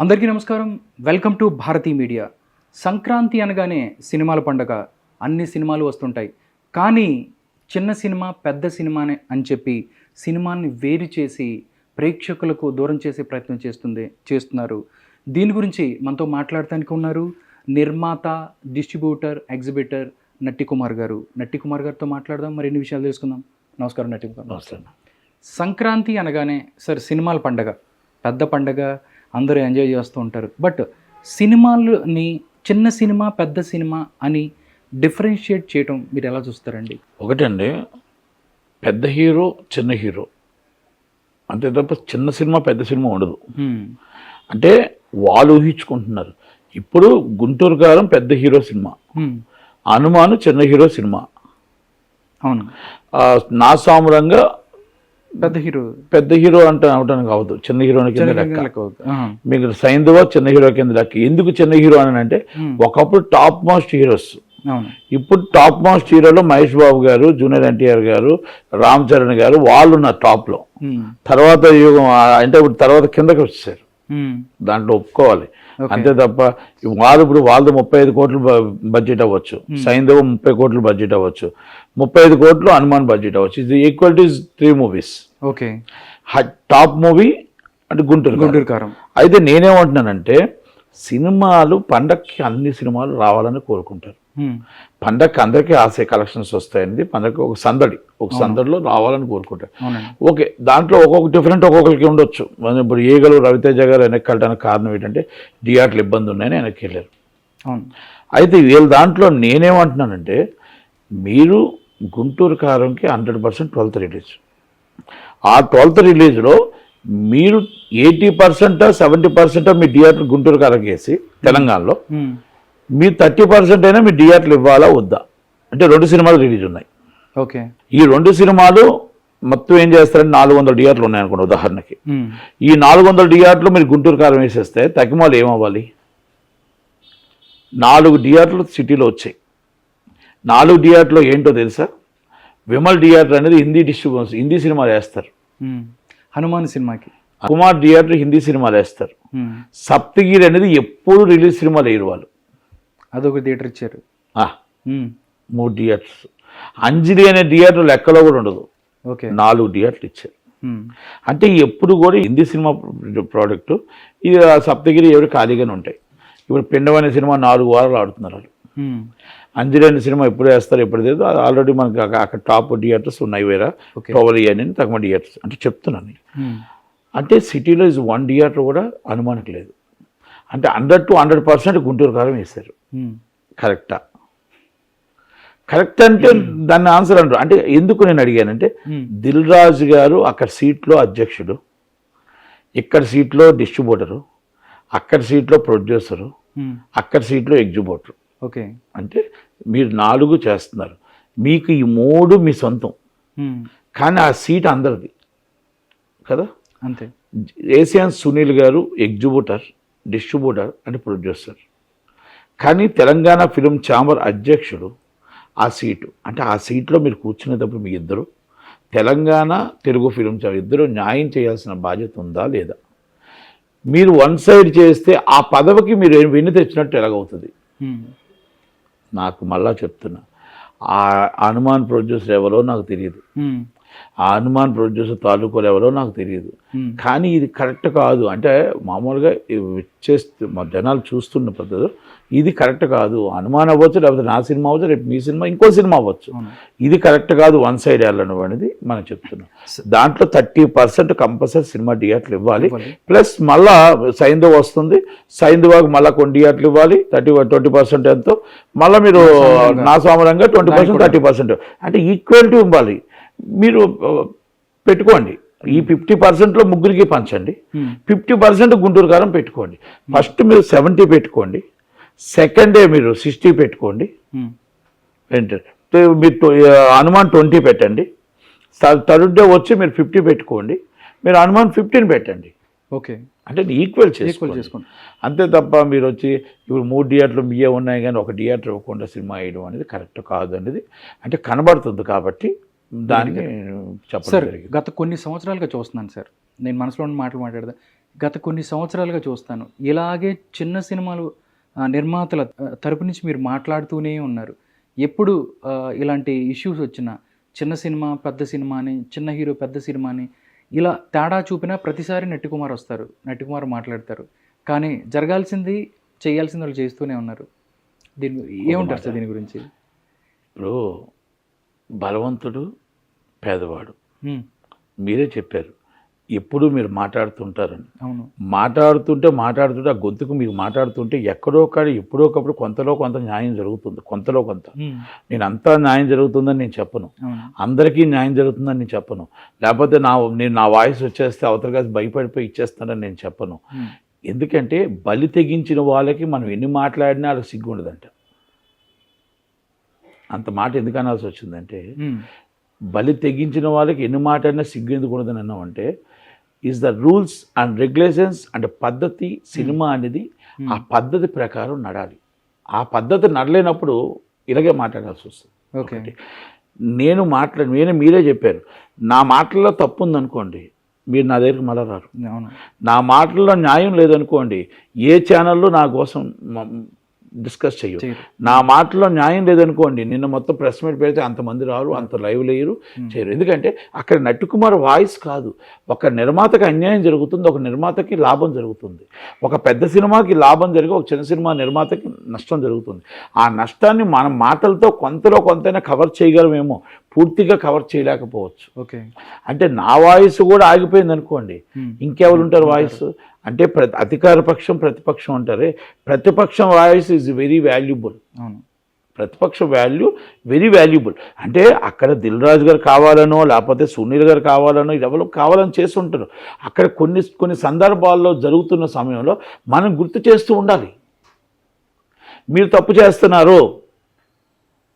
అందరికీ నమస్కారం. Welcome to Bharathi media. Sankranti అనగానే సినిమాల పండగ. అన్ని సినిమాలు వస్తుంటాయి. కానీ చిన్న సినిమా పెద్ద సినిమానే అని చెప్పి సినిమాని వేరు చేసి ప్రేక్షకులకు దూరం చేసే ప్రయత్నం చేస్తున్నారు. దీని గురించి మనతో మాట్లాడటానికి ఉన్నారు నిర్మాత, డిస్ట్రిబ్యూటర్, ఎగ్జిబిటర్ నట్టి కుమార్ గారు. నట్టి కుమార్ గారితో మాట్లాడదాం, మరిన్ని విషయాలు తెలుసుకుందాం. నమస్కారం నట్టి కుమార్. నమస్కారం. సంక్రాంతి అనగానే సార్ సినిమాల పండగ, పెద్ద పండగ, అందరూ ఎంజాయ్ చేస్తూ ఉంటారు. బట్ సినిమాలని చిన్న సినిమా పెద్ద సినిమా అని డిఫరెన్షియేట్ చేయటం మీరు ఎలా చూస్తారండి? ఒకటండి, పెద్ద హీరో చిన్న హీరో అంతే తప్ప చిన్న సినిమా పెద్ద సినిమా ఉండదు. అంటే వాళ్ళు ఊహించుకుంటున్నారు. ఇప్పుడు గుంటూరు కారం పెద్ద హీరో సినిమా, హనుమాను చిన్న హీరో సినిమా, అవును, నా సామురంగా పెద్ద హీరో అంటే అవడానికి అవ్వదు, చిన్న హీరో కింద లెక్క. మీకు సైంధవ చిన్న హీరో కింద లెక్క. ఎందుకు చిన్న హీరో అని అంటే ఒకప్పుడు టాప్ మోస్ట్ హీరోస్, ఇప్పుడు టాప్ మోస్ట్ హీరోలో మహేష్ బాబు గారు, జూనియర్ ఎన్టీఆర్ గారు, రామ్ చరణ్ గారు, వాళ్ళు ఉన్నారు టాప్ లో. తర్వాత యుగం అంటే ఇప్పుడు తర్వాత కిందకి వచ్చేసారు, దాంట్లో ఒప్పుకోవాలి. అంతే తప్ప వాళ్ళు ఇప్పుడు వాళ్ళది 35 కోట్లు బడ్జెట్ అవ్వచ్చు, సైంధవ 30 కోట్లు బడ్జెట్ అవ్వచ్చు, 35 కోట్లు హనుమాన్ బడ్జెట్ అవ్వచ్చు. ఇది equal to 3 movies. Okay, top movie అంటే గుంటూరు కారం. అయితే నేనేమంటున్నానంటే సినిమాలు పండక్కి అన్ని సినిమాలు రావాలని కోరుకుంటారు. పండగకి అందరికీ ఆశ కలెక్షన్స్ వస్తాయనేది పండగకి ఒక సందడిలో రావాలని కోరుకుంటారు. ఓకే, దాంట్లో ఒక్కొక్క డిఫరెంట్ ఒక్కొక్కరికి ఉండొచ్చు. ఇప్పుడు ఈగలు రవితేజ గారు వెనక్కి వెళ్ళడానికి కారణం ఏంటంటే థియేటర్లు ఇబ్బంది ఉన్నాయని వెనక్కి వెళ్ళారు. అయితే వీళ్ళ దాంట్లో నేనేమంటున్నానంటే మీరు గుంటూరు కారంకి 100% 12th రిలీజ్. ఆ 12th రిలీజ్లో మీరు 80% 70% మీ థియేటర్ గుంటూరు కారంకి వేసి తెలంగాణలో మీరు 30% అయినా మీ థియేటర్లు ఇవ్వాలా వద్దా అంటే 2 సినిమాలు రిలీజ్ ఉన్నాయి. ఓకే, ఈ 2 సినిమాలు మొత్తం ఏం చేస్తారంటే 400 థియేటర్లు ఉన్నాయనుకోండి ఉదాహరణకి. ఈ 400 థియేటర్లు మీరు గుంటూరు కారం వేసేస్తే తగ్గిమాలు ఏమవ్వాలి? 4 థియేటర్లు సిటీలో వచ్చాయి. 4 థియేటర్లో ఏంటో తెలుసా? విమల్ థియేటర్ అనేది హిందీ సినిమాలు వేస్తారు. హనుమాన్ సినిమాకి కుమార్ థియేటర్ హిందీ సినిమాలు వేస్తారు. సప్తగిరి అనేది ఎప్పుడు రిలీజ్ సినిమాలు వేయరు వాళ్ళు, అదొక థియేటర్ ఇచ్చారు. 3 థియేటర్స్. అంజలి అనే థియేటర్ లెక్కలో కూడా ఉండదు, 4 థియేటర్లు ఇచ్చారు. అంటే ఎప్పుడు కూడా హిందీ సినిమా ప్రోడక్ట్. ఇది సప్తగిరి ఎవరు ఖాళీగానే ఉంటాయి. ఇప్పుడు పిండం అనే సినిమా 4 వారాలు ఆడుతున్నారు వాళ్ళు. అంజలి అనే సినిమా ఎప్పుడు వేస్తారు ఎప్పుడు లేదు. ఆల్రెడీ మనకి అక్కడ టాప్ థియేటర్స్ ఉన్నాయి, వేరే టోవలి అని తక్కువ థియేటర్స్ అంటే చెప్తున్నాను. అంటే సిటీలో 1 థియేటర్ కూడా అనుమానికి లేదు. అంటే 100 to 100% గుంటూరు కారం వేశారు. కరెక్టా? కరెక్ట్ అంటే దాన్ని ఆన్సర్ అంటారు. అంటే ఎందుకు నేను అడిగానంటే దిల్ రాజు గారు అక్కడ సీట్లో అధ్యక్షుడు, ఇక్కడ సీట్లో డిస్ట్రిబ్యూటరు, అక్కడ సీట్లో ప్రొడ్యూసరు, అక్కడ సీట్లో ఎగ్జిబ్యూటర్. ఓకే, అంటే మీరు 4 చేస్తున్నారు. మీకు ఈ 3 మీ సొంతం, కానీ ఆ సీట్ అందరిది కదా. అంతే. ఏసియన్ సునీల్ గారు ఎగ్జిబ్యూటర్, డిస్ట్రిబ్యూటర్ అంటే ప్రొడ్యూసర్, కానీ తెలంగాణ ఫిలిం ఛాంబర్ అధ్యక్షుడు ఆ సీటు. అంటే ఆ సీట్లో మీరు కూర్చునేటప్పుడు మీ ఇద్దరు తెలంగాణ తెలుగు ఫిలిం ఛాంబర్ ఇద్దరు న్యాయం చేయాల్సిన బాధ్యత ఉందా లేదా? మీరు వన్ సైడ్ చేస్తే ఆ పదవికి మీరు విని తెచ్చినట్టు ఎలాగవుతుంది? నాకు మళ్ళా చెప్తున్నా, ఆ హనుమాన్ ప్రొడ్యూసర్ ఎవరో నాకు తెలియదు, ఆ హనుమాన్ ప్రొడ్యూసర్ తాలూకాలు ఎవరో నాకు తెలియదు, కానీ ఇది కరెక్ట్ కాదు. అంటే మామూలుగా చేస్తే మా జనాలు చూస్తున్న పద్ధతి ఇది కరెక్ట్ కాదు. హనుమాన్ అవ్వచ్చు, లేకపోతే నా సినిమా అవ్వచ్చు, రేపు మీ సినిమా ఇంకో సినిమా అవ్వచ్చు. ఇది కరెక్ట్ కాదు, వన్ సైడ్ వెళ్ళడం అనేది మనం చెప్తున్నాం. దాంట్లో 30% కంపల్సరీ సినిమా థియేటర్లు ఇవ్వాలి. ప్లస్ మళ్ళా సైంధవ వస్తుంది, సైంధవాకి మళ్ళీ కొన్ని థియేటర్లు ఇవ్వాలి. 20% ఎంతో మళ్ళీ మీరు నా సామరంగా 20% 30% అంటే ఈక్వాలిటీ ఇవ్వాలి. మీరు పెట్టుకోండి. ఈ 50%లో ముగ్గురికి పంచండి, 50% గుంటూరు కారం పెట్టుకోండి. ఫస్ట్ మీరు 70 పెట్టుకోండి, సెకండ్ డే మీరు 60 పెట్టుకోండి, మీరు హనుమాన్ 20 పెట్టండి, థర్డ్ డే వచ్చి మీరు 50 పెట్టుకోండి, మీరు హనుమాన్ 15 పెట్టండి. ఓకే, అంటే ఈక్వల్ చేసుకోండి. అంతే తప్ప మీరు వచ్చి ఇప్పుడు 3 థియేటర్లు బియ్యం ఉన్నాయి కానీ 1 థియేటర్ ఇవ్వకుండా సినిమా వేయడం అనేది కరెక్ట్ కాదు అనేది అంటే కనబడుతుంది. కాబట్టి దానికి చెప్పండి. సార్, గత కొన్ని సంవత్సరాలుగా చూస్తున్నాను సార్, నేను మనసులో మాట్లాడదా గత కొన్ని సంవత్సరాలుగా చూస్తాను. ఇలాగే చిన్న సినిమాలు నిర్మాతల తరపు నుంచి మీరు మాట్లాడుతూనే ఉన్నారు. ఎప్పుడు ఇలాంటి ఇష్యూస్ వచ్చినా చిన్న సినిమా, పెద్ద సినిమా అని, చిన్న హీరో, పెద్ద సినిమా అని ఇలా తేడా చూపినా ప్రతిసారి నట్టికుమార్ వస్తారు. నట్టికుమార్ మాట్లాడతారు. కానీ జరగాల్సింది, చేయాల్సింది వాళ్ళు చేస్తూనే ఉన్నారు. దీని ఏముంటారు సార్ దీని గురించి? ఇప్పుడు బలవంతుడు, పేదవాడు హ్మ్. మీరే చెప్పారు. ఎప్పుడు మీరు మాట్లాడుతుంటారని. అవును. మాట్లాడుతుంటే ఆ గొంతుకు మీరు మాట్లాడుతుంటే ఎక్కడో ఎప్పుడో ఒకప్పుడు కొంతలో కొంత న్యాయం జరుగుతుంది. కొంతలో కొంత. నేను అంతా న్యాయం జరుగుతుందని నేను చెప్పను. అందరికీ న్యాయం జరుగుతుందని నేను చెప్పను. లేకపోతే నేను నా వాయిస్ వచ్చేస్తే అవతల కాసి భయపడిపోయి ఇచ్చేస్తానని నేను చెప్పను. ఎందుకంటే బలి తెగించిన వాళ్ళకి మనం ఎన్ని మాట్లాడినా వాళ్ళకి సిగ్గు ఉండదంట. అంత మాట ఎందుకు అనాల్సి వచ్చిందంటే, బలి తెగించిన వాళ్ళకి ఎన్ని మాట్లాడినా సిగ్గు ఎందుకు ఉండదని అన్నామంటే, is the rules and regulations and పద్ధతి. సినిమా అనేది ఆ పద్ధతి ప్రకారం నడాలి. ఆ పద్ధతి నడలేనప్పుడు ఇలాగే మాట్లాడాల్సి వస్తుంది. ఓకే. మీరే చెప్పారు, నా మాటల్లో తప్పు ఉందనుకోండి, మీరు నా దగ్గరికి మళ్ళా రారు. నా మాటల్లో న్యాయం లేదనుకోండి, ఏ ఛానల్లో నా కోసం డిస్కస్ చేయరు. నా మాటలో న్యాయం లేదనుకోండి, నిన్న మొత్తం ప్రెస్ మీట్ పెడితే అంతమంది రారు, అంత లైవ్ లేరు, చేయరు. ఎందుకంటే అక్కడ నట్టుకుమార్ వాయిస్ కాదు. ఒక నిర్మాతకి అన్యాయం జరుగుతుంది, ఒక నిర్మాతకి లాభం జరుగుతుంది. ఒక పెద్ద సినిమాకి లాభం జరిగి ఒక చిన్న సినిమా నిర్మాతకి నష్టం జరుగుతుంది. ఆ నష్టాన్ని మనం మాటలతో కొంతలో కొంతైనా కవర్ చేయగలమేమో, పూర్తిగా కవర్ చేయలేకపోవచ్చు. ఓకే. అంటే నా వాయిస్ కూడా ఆగిపోయింది అనుకోండి, ఇంకెవరు ఉంటారు వాయిస్? అంటే అధికార పక్షం, ప్రతిపక్షం అంటారే, ప్రతిపక్షం వాయిస్ ఈజ్ వెరీ వాల్యుబుల్. ప్రతిపక్ష వెరీ వాల్యుబుల్. అంటే అక్కడ దిల్ రాజు గారు కావాలనో, లేకపోతే సునీల్ గారు కావాలనో, ఎవరు కావాలని చేస్తుంటారు. అక్కడ కొన్ని సందర్భాల్లో జరుగుతున్న సమయంలో మనం గుర్తు చేస్తూ ఉండాలి. మీరు తప్పు చేస్తున్నారు,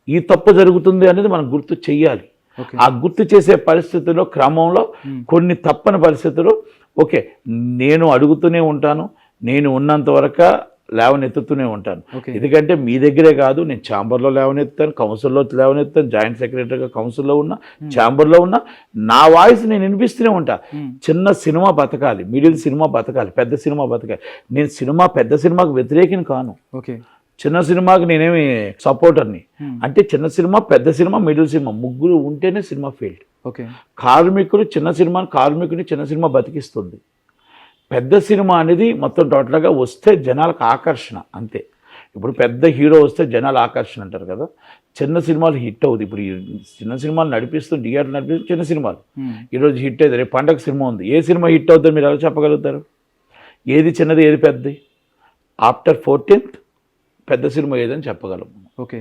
ఈ తప్పు జరుగుతుంది అనేది మనం గుర్తు చెయ్యాలి. ఆ గుర్తు చేసే పరిస్థితుల్లో క్రమంలో కొన్ని తప్పని పరిస్థితులు, ఓకే, నేను అడుగుతూనే ఉంటాను, నేను ఉన్నంత వరకు లేవనెత్తుతూనే ఉంటాను. ఎందుకంటే మీ దగ్గరే కాదు, నేను ఛాంబర్లో లేవనెత్తాను, కౌన్సిల్లో లేవనెత్తాను, జాయింట్ సెక్రటరీగా కౌన్సిల్లో ఉన్నా, ఛాంబర్లో ఉన్నా, నా వాయిస్ నేను వినిపిస్తూనే ఉంటా. చిన్న సినిమా బతకాలి, మిడిల్ సినిమా బతకాలి, పెద్ద సినిమా బతకాలి. నేను పెద్ద సినిమాకు వ్యతిరేకిని కాను. ఓకే. చిన్న సినిమాకి నేనేమి సపోర్టర్ని. అంటే చిన్న సినిమా, పెద్ద సినిమా, మిడిల్ సినిమా ముగ్గురు ఉంటేనే సినిమా ఫీల్డ్. ఓకే. కార్మికుడు చిన్న సినిమాని, కార్మికుని చిన్న సినిమా బతికిస్తుంది. పెద్ద సినిమా అనేది మొత్తం టోటల్గా వస్తే జనాలకు ఆకర్షణ, అంతే. ఇప్పుడు పెద్ద హీరో వస్తే జనాలు ఆకర్షణ అంటారు కదా, చిన్న సినిమాలు హిట్ అవుతుంది. ఇప్పుడు చిన్న సినిమాలు థియేటర్ నడిపిస్తూ చిన్న సినిమాలు ఈరోజు హిట్ అవుతుంది. రేపు పండగ సినిమా ఉంది, ఏ సినిమా హిట్ అవుతుందో మీరు ఎలా చెప్పగలుగుతారు? ఏది చిన్నది, ఏది పెద్దది? ఆఫ్టర్ 14th పెద్ద సినిమా ఏదని చెప్పగలం. ఓకే.